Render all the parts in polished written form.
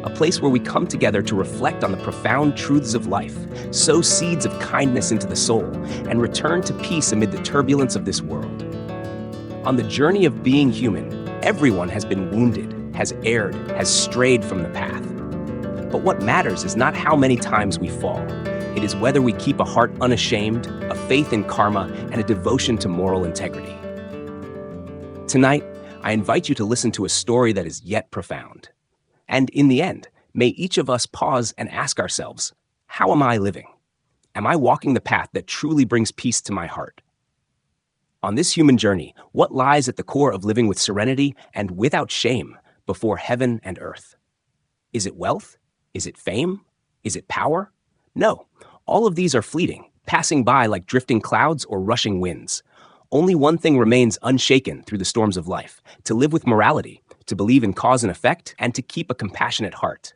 a place where we come together to reflect on the profound truths of life, sow seeds of kindness into the soul, and return to peace amid the turbulence of this world. On the journey of being human, everyone has been wounded, has erred, has strayed from the path. But what matters is not how many times we fall. It is whether we keep a heart unashamed, a faith in karma, and a devotion to moral integrity. Tonight, I invite you to listen to a story that is yet profound. And in the end, may each of us pause and ask ourselves, how am I living? Am I walking the path that truly brings peace to my heart? On this human journey, what lies at the core of living with serenity and without shame before heaven and earth? Is it wealth? Is it fame? Is it power? No, all of these are fleeting, passing by like drifting clouds or rushing winds. Only one thing remains unshaken through the storms of life: to live with morality, to believe in cause and effect, and to keep a compassionate heart.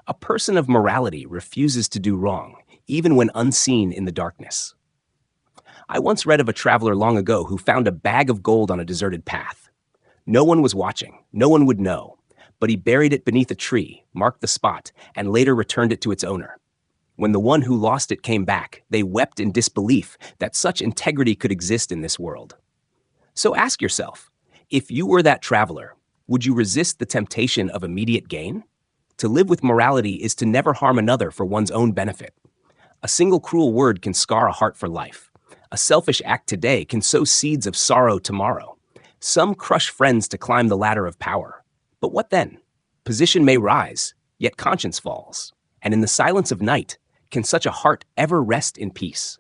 A person of morality refuses to do wrong, even when unseen in the darkness. I once read of a traveler long ago who found a bag of gold on a deserted path. No one was watching, no one would know, but he buried it beneath a tree, marked the spot, and later returned it to its owner. When the one who lost it came back, they wept in disbelief that such integrity could exist in this world. So ask yourself, if you were that traveler, would you resist the temptation of immediate gain? To live with morality is to never harm another for one's own benefit. A single cruel word can scar a heart for life. A selfish act today can sow seeds of sorrow tomorrow. Some crush friends to climb the ladder of power. But what then? Position may rise, yet conscience falls. And in the silence of night, can such a heart ever rest in peace?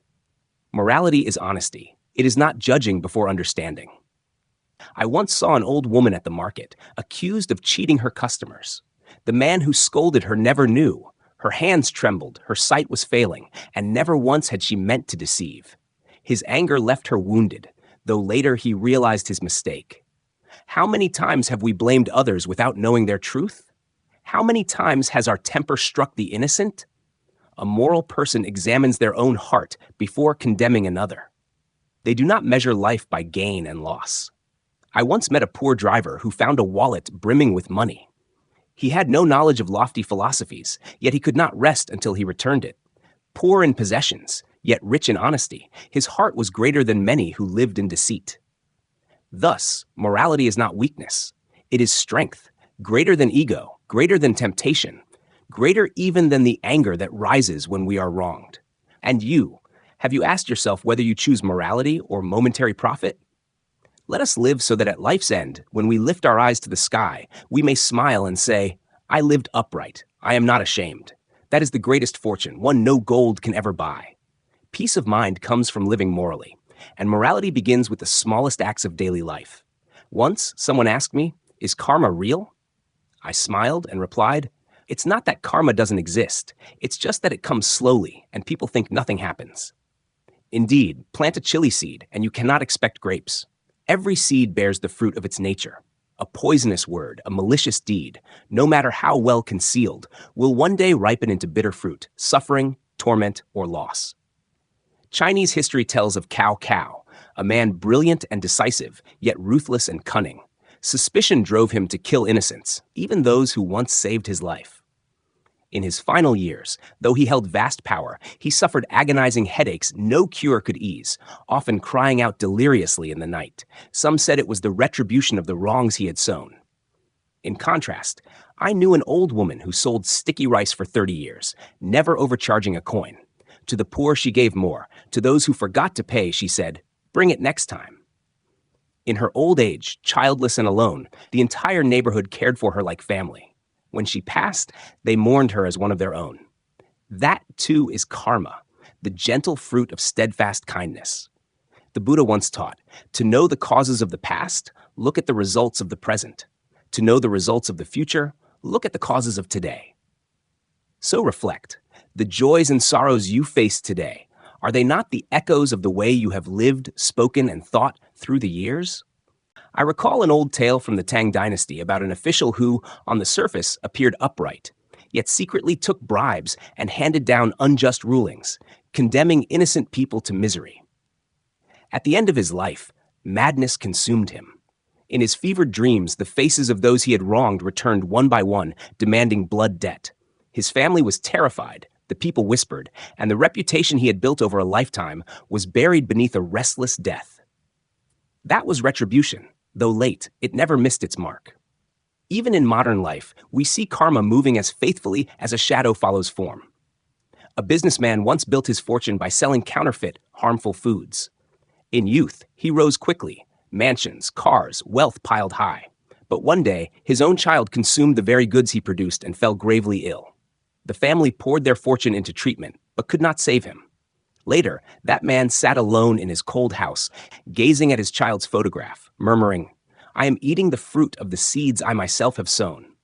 Morality is honesty. It is not judging before understanding. I once saw an old woman at the market, accused of cheating her customers. The man who scolded her never knew. Her hands trembled, her sight was failing, and never once had she meant to deceive. His anger left her wounded, though later he realized his mistake. How many times have we blamed others without knowing their truth? How many times has our temper struck the innocent? A moral person examines their own heart before condemning another. They do not measure life by gain and loss. I once met a poor driver who found a wallet brimming with money. He had no knowledge of lofty philosophies, yet he could not rest until he returned it. Poor in possessions, yet rich in honesty, his heart was greater than many who lived in deceit. Thus, morality is not weakness. It is strength, greater than ego, greater than temptation, greater even than the anger that rises when we are wronged. And you, have you asked yourself whether you choose morality or momentary profit? Let us live so that at life's end, when we lift our eyes to the sky, we may smile and say, I lived upright. I am not ashamed. That is the greatest fortune, one no gold can ever buy. Peace of mind comes from living morally, and morality begins with the smallest acts of daily life. Once, someone asked me, is karma real? I smiled and replied, it's not that karma doesn't exist. It's just that it comes slowly, and people think nothing happens. Indeed, plant a chili seed, and you cannot expect grapes. Every seed bears the fruit of its nature. A poisonous word, a malicious deed, no matter how well concealed, will one day ripen into bitter fruit, suffering, torment, or loss. Chinese history tells of Cao Cao, a man brilliant and decisive, yet ruthless and cunning. Suspicion drove him to kill innocents, even those who once saved his life. In his final years, though he held vast power, he suffered agonizing headaches no cure could ease, often crying out deliriously in the night. Some said it was the retribution of the wrongs he had sown. In contrast, I knew an old woman who sold sticky rice for 30 years, never overcharging a coin. To the poor she gave more. To those who forgot to pay, she said, "Bring it next time." In her old age, childless and alone, the entire neighborhood cared for her like family. When she passed, they mourned her as one of their own. That, too, is karma, the gentle fruit of steadfast kindness. The Buddha once taught, to know the causes of the past, look at the results of the present. To know the results of the future, look at the causes of today. So reflect, the joys and sorrows you face today, are they not the echoes of the way you have lived, spoken, and thought through the years? I recall an old tale from the Tang Dynasty about an official who, on the surface, appeared upright, yet secretly took bribes and handed down unjust rulings, condemning innocent people to misery. At the end of his life, madness consumed him. In his fevered dreams, the faces of those he had wronged returned one by one, demanding blood debt. His family was terrified, the people whispered, and the reputation he had built over a lifetime was buried beneath a restless death. That was retribution. Though late, it never missed its mark. Even in modern life, we see karma moving as faithfully as a shadow follows form. A businessman once built his fortune by selling counterfeit, harmful foods. In youth, he rose quickly. Mansions, cars, wealth piled high. But one day, his own child consumed the very goods he produced and fell gravely ill. The family poured their fortune into treatment, but could not save him. Later, that man sat alone in his cold house, gazing at his child's photograph, murmuring, "I am eating the fruit of the seeds I myself have sown."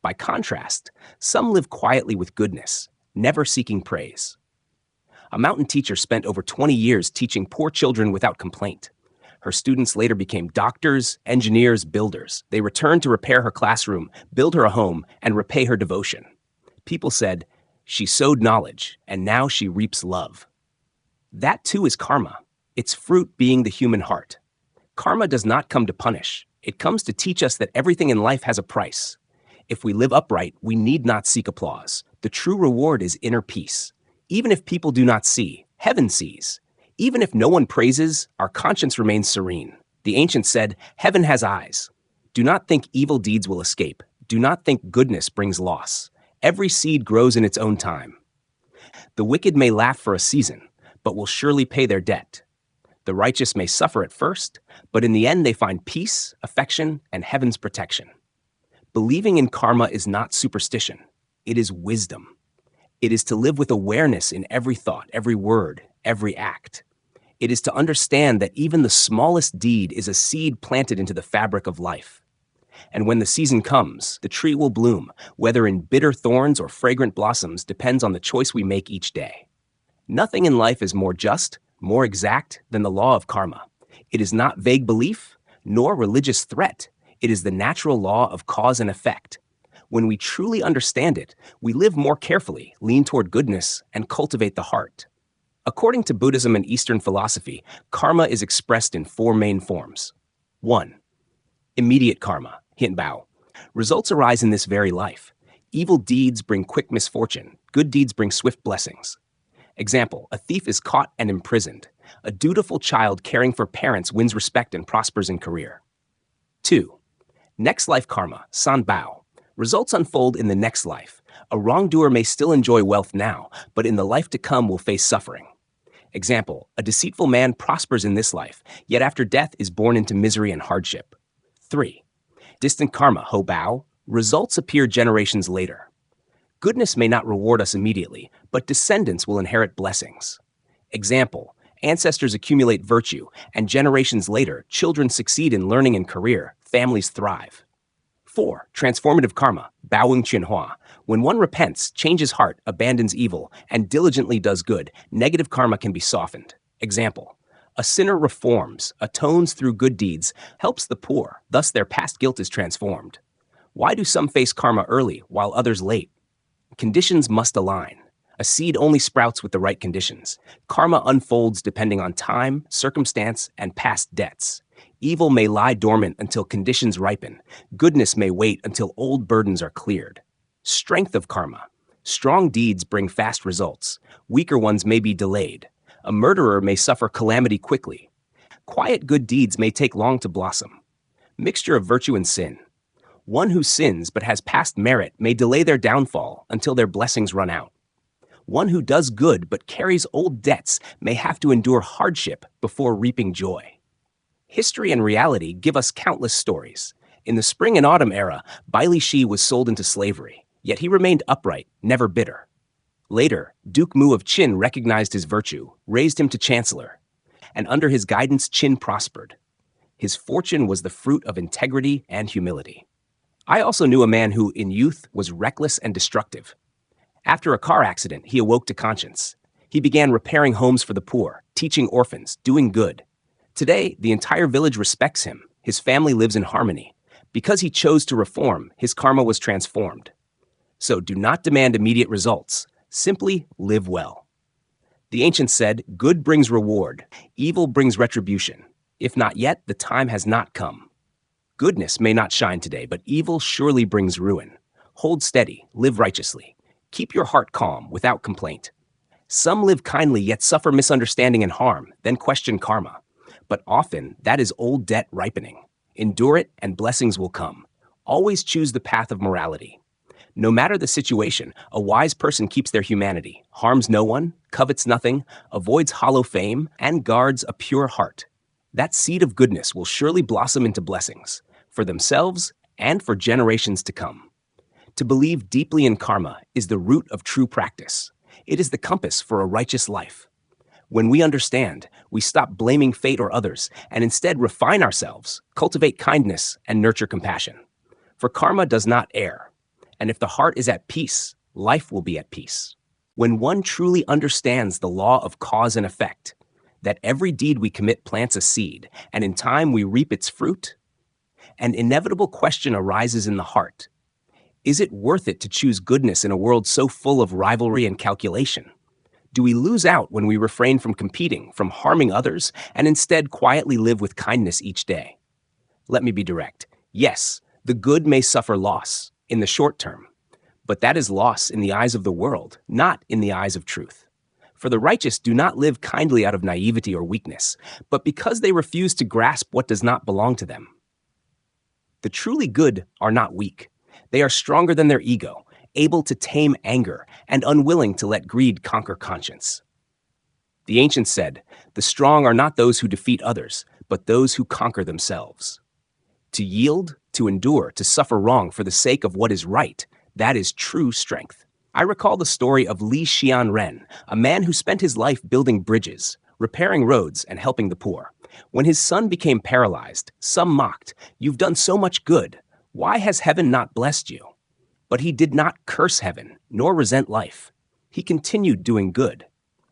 By contrast, some live quietly with goodness, never seeking praise. A mountain teacher spent over 20 years teaching poor children without complaint. Her students later became doctors, engineers, builders. They returned to repair her classroom, build her a home, and repay her devotion. People said, "She sowed knowledge, and now she reaps love." That too is karma, its fruit being the human heart. Karma does not come to punish. It comes to teach us that everything in life has a price. If we live upright, we need not seek applause. The true reward is inner peace. Even if people do not see, heaven sees. Even if no one praises, our conscience remains serene. The ancients said, "Heaven has eyes." Do not think evil deeds will escape. Do not think goodness brings loss. Every seed grows in its own time. The wicked may laugh for a season, but will surely pay their debt. The righteous may suffer at first, but in the end they find peace, affection, and heaven's protection. Believing in karma is not superstition. It is wisdom. It is to live with awareness in every thought, every word, every act. It is to understand that even the smallest deed is a seed planted into the fabric of life. And when the season comes, the tree will bloom, whether in bitter thorns or fragrant blossoms depends on the choice we make each day. Nothing in life is more just, more exact than the law of karma. It is not vague belief, nor religious threat. It is the natural law of cause and effect. When we truly understand it, we live more carefully, lean toward goodness, and cultivate the heart. According to Buddhism and Eastern philosophy, karma is expressed in four main forms. 1. Immediate karma, Bao. Results arise in this very life. Evil deeds bring quick misfortune. Good deeds bring swift blessings. Example, a thief is caught and imprisoned. A dutiful child caring for parents wins respect and prospers in career. 2. Next life karma, Bao. Results unfold in the next life. A wrongdoer may still enjoy wealth now, but in the life to come will face suffering. Example, a deceitful man prospers in this life, yet after death is born into misery and hardship. 3. Distant karma, Bao. Results appear generations later. Goodness may not reward us immediately, but descendants will inherit blessings. Example, ancestors accumulate virtue, and generations later, children succeed in learning and career, families thrive. 4. Transformative karma, Baoing Qianhua. When one repents, changes heart, abandons evil, and diligently does good, negative karma can be softened. Example, a sinner reforms, atones through good deeds, helps the poor, thus their past guilt is transformed. Why do some face karma early, while others late? Conditions must align. A seed only sprouts with the right conditions. Karma unfolds depending on time, circumstance, and past debts. Evil may lie dormant until conditions ripen. Goodness may wait until old burdens are cleared. Strength of karma. Strong deeds bring fast results. Weaker ones may be delayed. A murderer may suffer calamity quickly. Quiet good deeds may take long to blossom. Mixture of virtue and sin. One who sins but has past merit may delay their downfall until their blessings run out. One who does good but carries old debts may have to endure hardship before reaping joy. History and reality give us countless stories. In the spring and autumn era, Baili Shi was sold into slavery, yet he remained upright, never bitter. Later, Duke Mu of Qin recognized his virtue, raised him to chancellor, and under his guidance, Qin prospered. His fortune was the fruit of integrity and humility. I also knew a man who, in youth, was reckless and destructive. After a car accident, he awoke to conscience. He began repairing homes for the poor, teaching orphans, doing good. Today, the entire village respects him. His family lives in harmony. Because he chose to reform, his karma was transformed. So do not demand immediate results. Simply live well. The ancients said, good brings reward, evil brings retribution. If not yet, the time has not come. Goodness may not shine today, but evil surely brings ruin. Hold steady, live righteously. Keep your heart calm, without complaint. Some live kindly yet suffer misunderstanding and harm, then question karma. But often, that is old debt ripening. Endure it, and blessings will come. Always choose the path of morality. No matter the situation, a wise person keeps their humanity, harms no one, covets nothing, avoids hollow fame, and guards a pure heart. That seed of goodness will surely blossom into blessings, for themselves and for generations to come. To believe deeply in karma is the root of true practice. It is the compass for a righteous life. When we understand, we stop blaming fate or others and instead refine ourselves, cultivate kindness, and nurture compassion. For karma does not err, and if the heart is at peace, life will be at peace. When one truly understands the law of cause and effect, that every deed we commit plants a seed, and in time we reap its fruit, an inevitable question arises in the heart. Is it worth it to choose goodness in a world so full of rivalry and calculation? Do we lose out when we refrain from competing, from harming others, and instead quietly live with kindness each day? Let me be direct. Yes, the good may suffer loss in the short term, but that is loss in the eyes of the world, not in the eyes of truth. For the righteous do not live kindly out of naivety or weakness, but because they refuse to grasp what does not belong to them. The truly good are not weak. They are stronger than their ego, able to tame anger, and unwilling to let greed conquer conscience. The ancients said, "The strong are not those who defeat others, but those who conquer themselves." To yield, to endure, to suffer wrong for the sake of what is right, that is true strength. I recall the story of Li Xianren, a man who spent his life building bridges, repairing roads, and helping the poor. When his son became paralyzed, some mocked, "You've done so much good. Why has heaven not blessed you?" But he did not curse heaven, nor resent life. He continued doing good.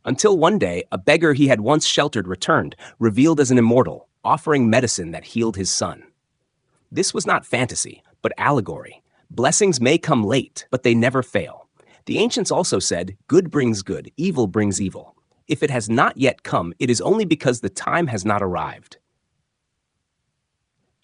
Until one day, a beggar he had once sheltered returned, revealed as an immortal, offering medicine that healed his son. This was not fantasy, but allegory. Blessings may come late, but they never fail. The ancients also said, "Good brings good, evil brings evil." If it has not yet come, it is only because the time has not arrived.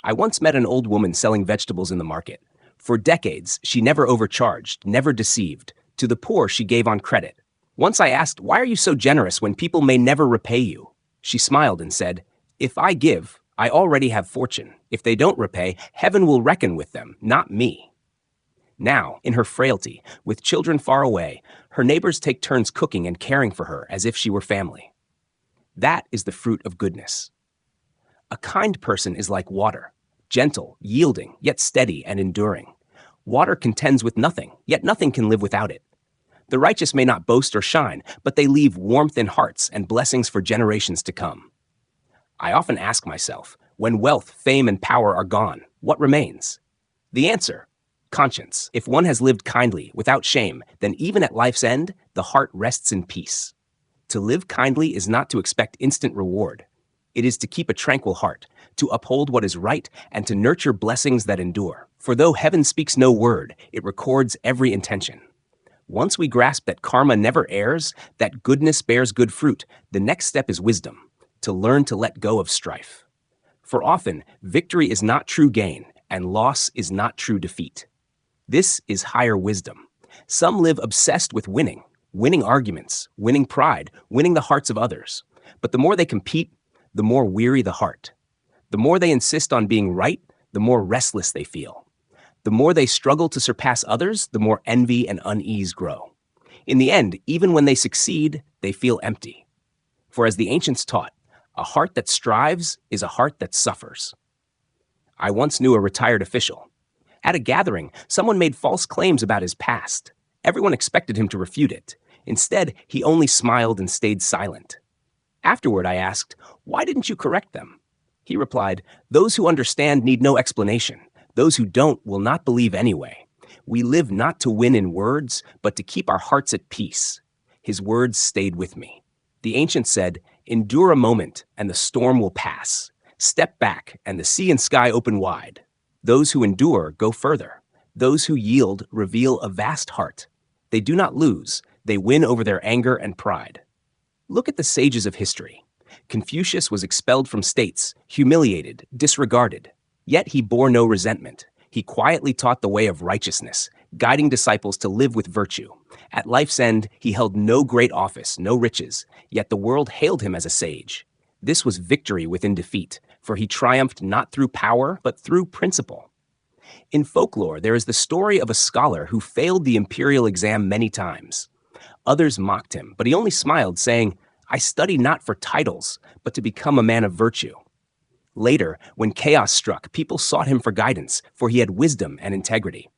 I once met an old woman selling vegetables in the market. For decades, she never overcharged, never deceived. To the poor, she gave on credit. Once I asked, "Why are you so generous when people may never repay you?" She smiled and said, "If I give, I already have fortune. If they don't repay, heaven will reckon with them, not me." Now, in her frailty, with children far away, her neighbors take turns cooking and caring for her as if she were family. That is the fruit of goodness. A kind person is like water, gentle, yielding, yet steady and enduring. Water contends with nothing, yet nothing can live without it. The righteous may not boast or shine, but they leave warmth in hearts and blessings for generations to come. I often ask myself, when wealth, fame, and power are gone, what remains? The answer: conscience. If one has lived kindly, without shame, then even at life's end, the heart rests in peace. To live kindly is not to expect instant reward. It is to keep a tranquil heart, to uphold what is right, and to nurture blessings that endure. For though heaven speaks no word, it records every intention. Once we grasp that karma never errs, that goodness bears good fruit, the next step is wisdom, to learn to let go of strife. For often, victory is not true gain, and loss is not true defeat. This is higher wisdom. Some live obsessed with winning arguments, winning pride, winning the hearts of others. But the more they compete, the more weary the heart. The more they insist on being right, the more restless they feel. The more they struggle to surpass others, the more envy and unease grow. In the end, even when they succeed, they feel empty. For as the ancients taught, a heart that strives is a heart that suffers. I once knew a retired official. At a gathering, someone made false claims about his past. Everyone expected him to refute it. Instead, he only smiled and stayed silent. Afterward, I asked, "Why didn't you correct them?" He replied, "Those who understand need no explanation. Those who don't will not believe anyway. We live not to win in words, but to keep our hearts at peace." His words stayed with me. The ancients said, "Endure a moment, and the storm will pass. Step back, and the sea and sky open wide." Those who endure go further. Those who yield reveal a vast heart. They do not lose. They win over their anger and pride. Look at the sages of history. Confucius was expelled from states, humiliated, disregarded. Yet he bore no resentment. He quietly taught the way of righteousness, guiding disciples to live with virtue. At life's end, he held no great office, no riches, yet the world hailed him as a sage. This was victory within defeat, for he triumphed not through power, but through principle. In folklore, there is the story of a scholar who failed the imperial exam many times. Others mocked him, but he only smiled, saying, "I study not for titles, but to become a man of virtue." Later, when chaos struck, people sought him for guidance, for he had wisdom and integrity.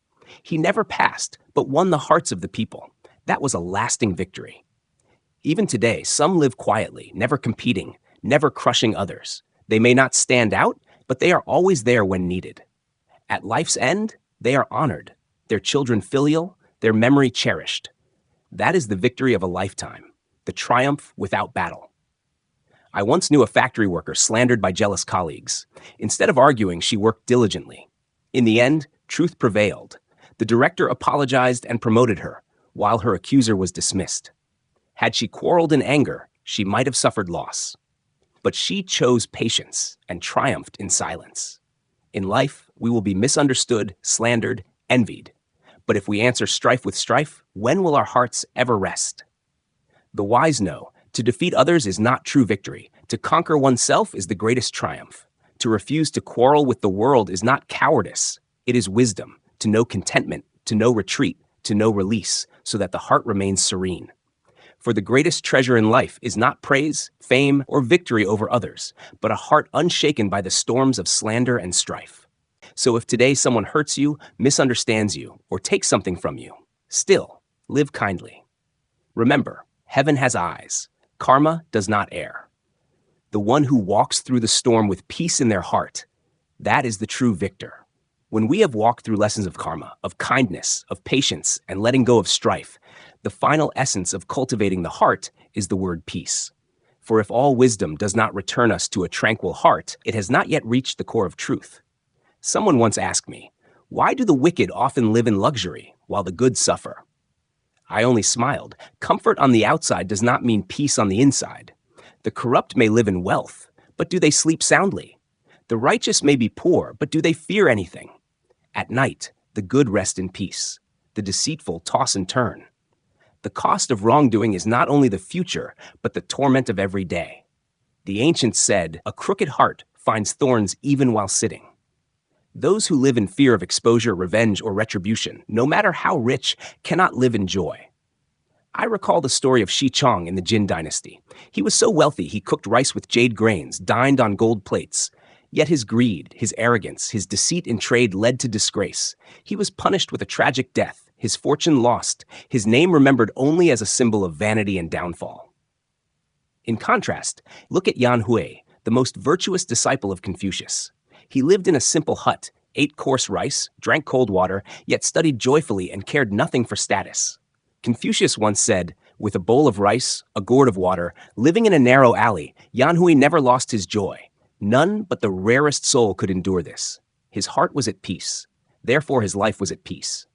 He never passed, but won the hearts of the people. That was a lasting victory. Even today, some live quietly, never competing, never crushing others. They may not stand out, but they are always there when needed. At life's end, they are honored, their children filial, their memory cherished. That is the victory of a lifetime, the triumph without battle. I once knew a factory worker slandered by jealous colleagues. Instead of arguing, she worked diligently. In the end, truth prevailed. The director apologized and promoted her, while her accuser was dismissed. Had she quarreled in anger, she might have suffered loss. But she chose patience and triumphed in silence. In life, we will be misunderstood, slandered, envied. But if we answer strife with strife, when will our hearts ever rest? The wise know, to defeat others is not true victory. To conquer oneself is the greatest triumph. To refuse to quarrel with the world is not cowardice. It is wisdom, to know contentment, to know retreat, to know release, so that the heart remains serene. For the greatest treasure in life is not praise, fame, or victory over others, but a heart unshaken by the storms of slander and strife. So if today someone hurts you, misunderstands you, or takes something from you, still, live kindly. Remember, heaven has eyes. Karma does not err. The one who walks through the storm with peace in their heart, that is the true victor. When we have walked through lessons of karma, of kindness, of patience, and letting go of strife, the final essence of cultivating the heart is the word peace. For if all wisdom does not return us to a tranquil heart, it has not yet reached the core of truth. Someone once asked me, why do the wicked often live in luxury while the good suffer? I only smiled. Comfort on the outside does not mean peace on the inside. The corrupt may live in wealth, but do they sleep soundly? The righteous may be poor, but do they fear anything? At night, the good rest in peace. The deceitful toss and turn. The cost of wrongdoing is not only the future, but the torment of every day. The ancients said, a crooked heart finds thorns even while sitting. Those who live in fear of exposure, revenge, or retribution, no matter how rich, cannot live in joy. I recall the story of Shi Chong in the Jin dynasty. He was so wealthy he cooked rice with jade grains, dined on gold plates. Yet his greed, his arrogance, his deceit in trade led to disgrace. He was punished with a tragic death, his fortune lost, his name remembered only as a symbol of vanity and downfall. In contrast, look at Yan Hui, the most virtuous disciple of Confucius. He lived in a simple hut, ate coarse rice, drank cold water, yet studied joyfully and cared nothing for status. Confucius once said, with a bowl of rice, a gourd of water, living in a narrow alley, Yan Hui never lost his joy. None but the rarest soul could endure this. His heart was at peace. Therefore his life was at peace.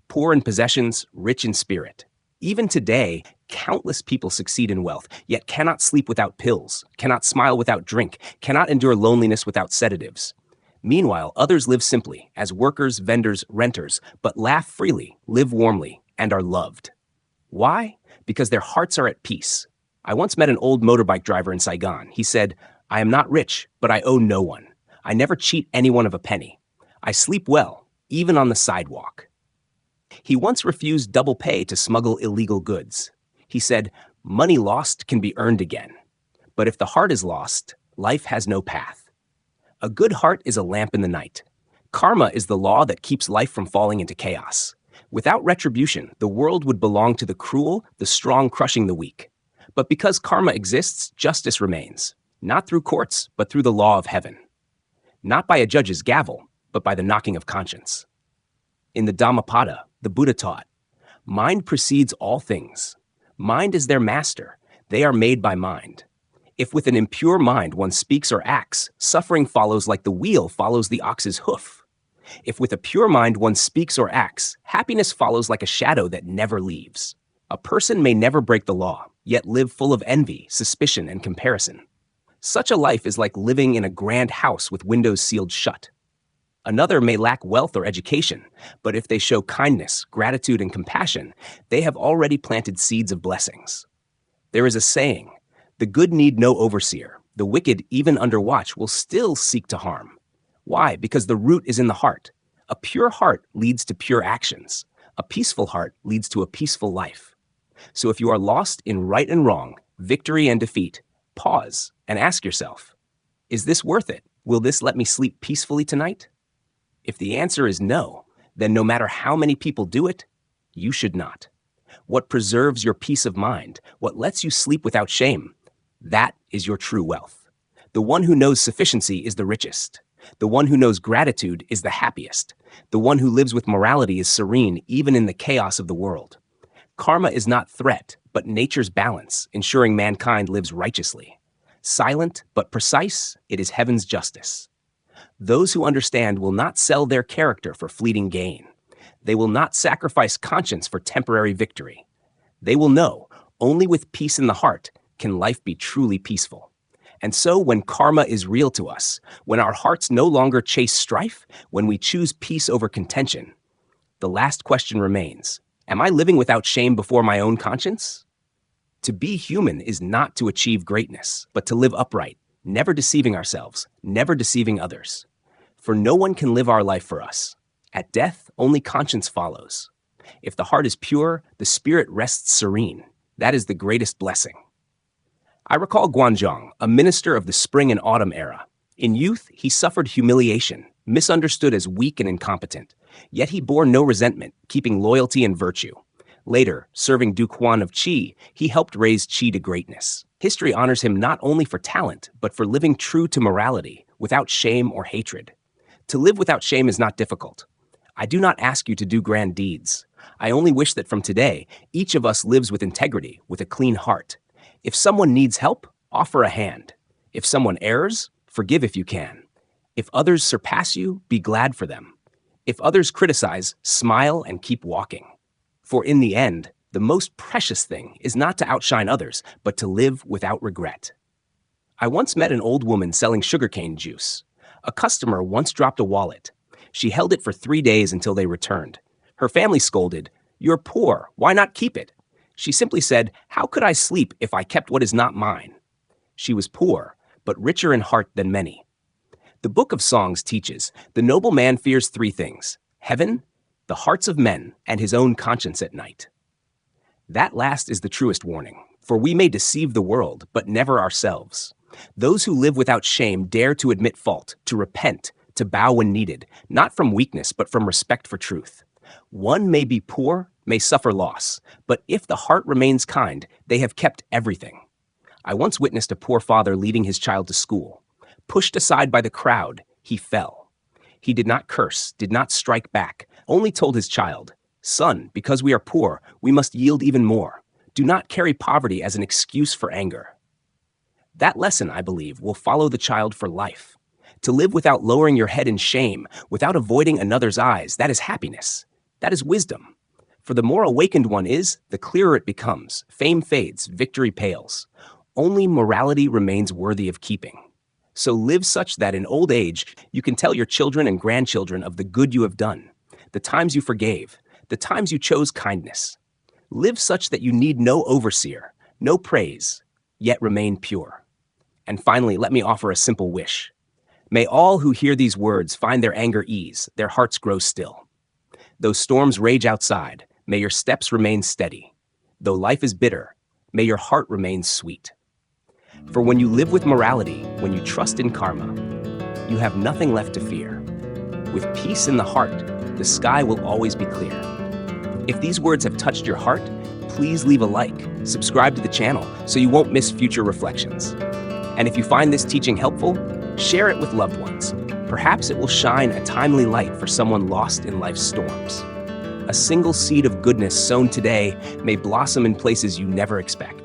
Poor in possessions, rich in spirit. Even today, countless people succeed in wealth, yet cannot sleep without pills, cannot smile without drink, cannot endure loneliness without sedatives. Meanwhile, others live simply, as workers, vendors, renters, but laugh freely, live warmly, and are loved. Why? Because their hearts are at peace. I once met an old motorbike driver in Saigon. He said, I am not rich, but I owe no one. I never cheat anyone of a penny. I sleep well, even on the sidewalk. He once refused double pay to smuggle illegal goods. He said, money lost can be earned again. But if the heart is lost, life has no path. A good heart is a lamp in the night. Karma is the law that keeps life from falling into chaos. Without retribution, the world would belong to the cruel, the strong crushing the weak. But because karma exists, justice remains, not through courts, but through the law of heaven. Not by a judge's gavel, but by the knocking of conscience. In the Dhammapada, the Buddha taught, mind precedes all things. Mind is their master. They are made by mind. If with an impure mind one speaks or acts, suffering follows like the wheel follows the ox's hoof. If with a pure mind one speaks or acts, happiness follows like a shadow that never leaves. A person may never break the law, yet live full of envy, suspicion, and comparison. Such a life is like living in a grand house with windows sealed shut. Another may lack wealth or education, but if they show kindness, gratitude, and compassion, they have already planted seeds of blessings. There is a saying, "The good need no overseer. The wicked, even under watch, will still seek to harm." Why? Because the root is in the heart. A pure heart leads to pure actions. A peaceful heart leads to a peaceful life. So if you are lost in right and wrong, victory and defeat, pause and ask yourself, is this worth it? Will this let me sleep peacefully tonight? If the answer is no, then no matter how many people do it, you should not. What preserves your peace of mind, what lets you sleep without shame, that is your true wealth. The one who knows sufficiency is the richest. The one who knows gratitude is the happiest. The one who lives with morality is serene even in the chaos of the world. Karma is not threat, but nature's balance, ensuring mankind lives righteously. Silent but precise, it is heaven's justice. Those who understand will not sell their character for fleeting gain. They will not sacrifice conscience for temporary victory. They will know, only with peace in the heart can life be truly peaceful. And so when karma is real to us, when our hearts no longer chase strife, when we choose peace over contention, the last question remains, am I living without shame before my own conscience? To be human is not to achieve greatness, but to live upright, never deceiving ourselves, never deceiving others. For no one can live our life for us. At death, only conscience follows. If the heart is pure, the spirit rests serene. That is the greatest blessing. I recall Guanzhong, a minister of the spring and autumn era. In youth, he suffered humiliation, misunderstood as weak and incompetent. Yet he bore no resentment, keeping loyalty and virtue. Later, serving Duke Huan of Qi, he helped raise Qi to greatness. History honors him not only for talent, but for living true to morality, without shame or hatred. To live without shame is not difficult. I do not ask you to do grand deeds. I only wish that from today, each of us lives with integrity, with a clean heart. If someone needs help, offer a hand. If someone errs, forgive if you can. If others surpass you, be glad for them. If others criticize, smile and keep walking. For in the end, the most precious thing is not to outshine others, but to live without regret. I once met an old woman selling sugarcane juice. A customer once dropped a wallet. She held it for 3 days until they returned. Her family scolded, "You're poor, why not keep it?" She simply said, "How could I sleep if I kept what is not mine?" She was poor, but richer in heart than many. The Book of Songs teaches, the noble man fears 3 things: heaven, the hearts of men, and his own conscience at night. That last is the truest warning, for we may deceive the world, but never ourselves. Those who live without shame dare to admit fault, to repent, to bow when needed, not from weakness, but from respect for truth. One may be poor, may suffer loss, but if the heart remains kind, they have kept everything. I once witnessed a poor father leading his child to school. Pushed aside by the crowd, he fell. He did not curse, did not strike back, only told his child, "Son, because we are poor, we must yield even more. Do not carry poverty as an excuse for anger." That lesson, I believe, will follow the child for life. To live without lowering your head in shame, without avoiding another's eyes, that is happiness. That is wisdom. For the more awakened one is, the clearer it becomes. Fame fades, victory pales. Only morality remains worthy of keeping. So live such that in old age, you can tell your children and grandchildren of the good you have done, the times you forgave, the times you chose kindness. Live such that you need no overseer, no praise, yet remain pure. And finally, let me offer a simple wish. May all who hear these words find their anger ease, their hearts grow still. Though storms rage outside, may your steps remain steady. Though life is bitter, may your heart remain sweet. For when you live with morality, when you trust in karma, you have nothing left to fear. With peace in the heart, the sky will always be clear. If these words have touched your heart, please leave a like, subscribe to the channel so you won't miss future reflections. And if you find this teaching helpful, share it with loved ones. Perhaps it will shine a timely light for someone lost in life's storms. A single seed of goodness sown today may blossom in places you never expect.